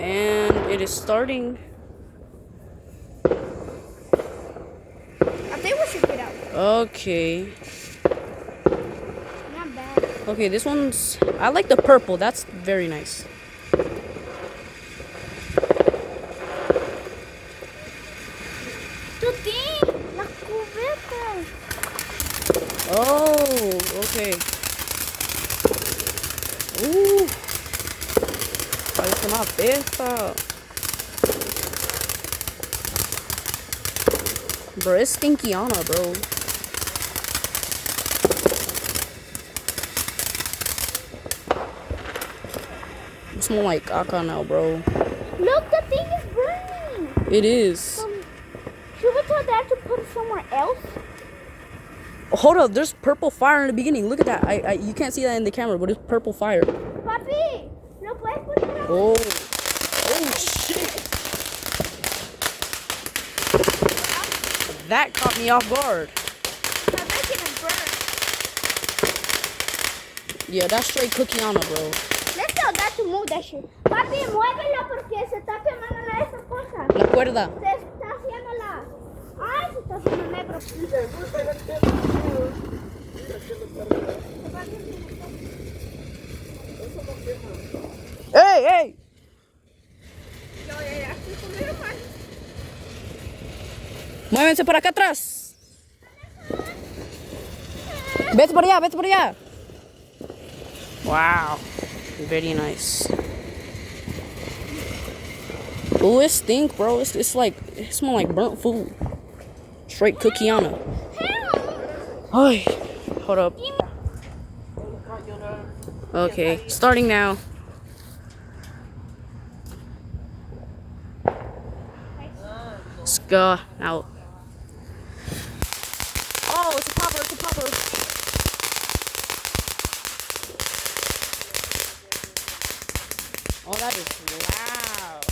And it is starting. I think we should get out. Okay. Not bad. Okay, this one's... I like the purple. That's very nice. Tu tem na cubeta. Oh, okay. Parece uma aberta. Bro, it's stinkiana, bro. It smells like caca now, bro. Look, the thing is burning. It is. Should we tell Dad to put it somewhere else? Hold up, there's purple fire in the beginning. Look at that. You can't see that in the camera, but it's purple fire. Papi, no puedes poner. Oh. Oh, shit. That caught me off guard. I'm making it burn. Yeah, that's straight cookiana, bro. Let's tell Dad to move that shit. Papi, muévela porque se está quemando esa cosa. La cuerda. Se está haciendo la... Ay, se está haciendo negro. Hey, hey. Muévense para acá atrás. Vete para allá, vete para allá. Wow. Very nice. Oh, it stink, bro. It's like, it smells like burnt food. Straight cookiana. Ay, hold up. Okay, starting now. Let's go out. Oh, it's a popper, it's a popper. Oh, that is loud.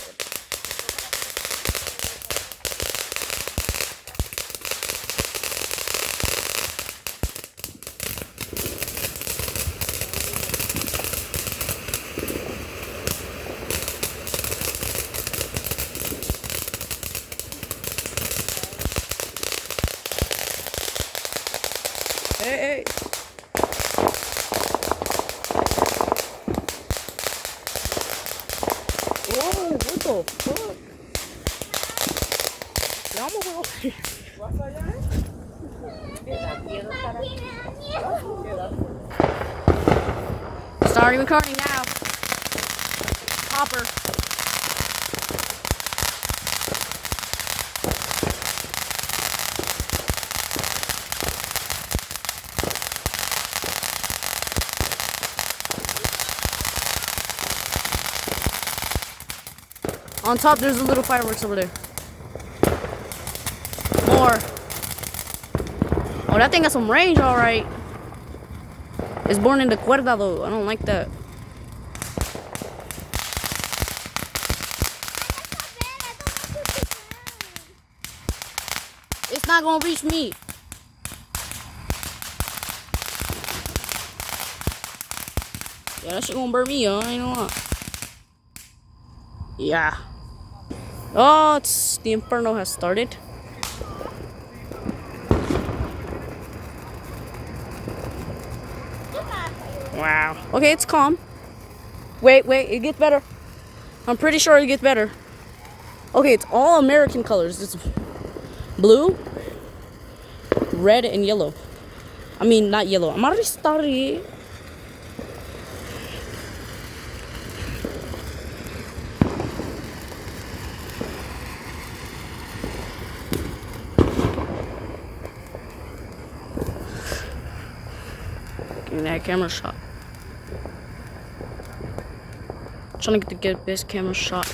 Hey, hey. Whoa, what the fuck? Ya vamos a ver. Starting recording now. Hopper. On top, there's a little fireworks over there. More. Oh, that thing got some range, all right. It's born in the cuerda, though. I don't like that. It's not gonna reach me. Yeah, that shit gonna burn me, yo. I ain't gonna lie. Yeah. Oh, the inferno has started. Wow. Okay, it's calm. Wait, it gets better. I'm pretty sure it gets better. Okay, it's all American colors. It's blue, red, and yellow. I mean, not yellow. I'm already started. Getting that camera shot. Trying to get the best camera shot.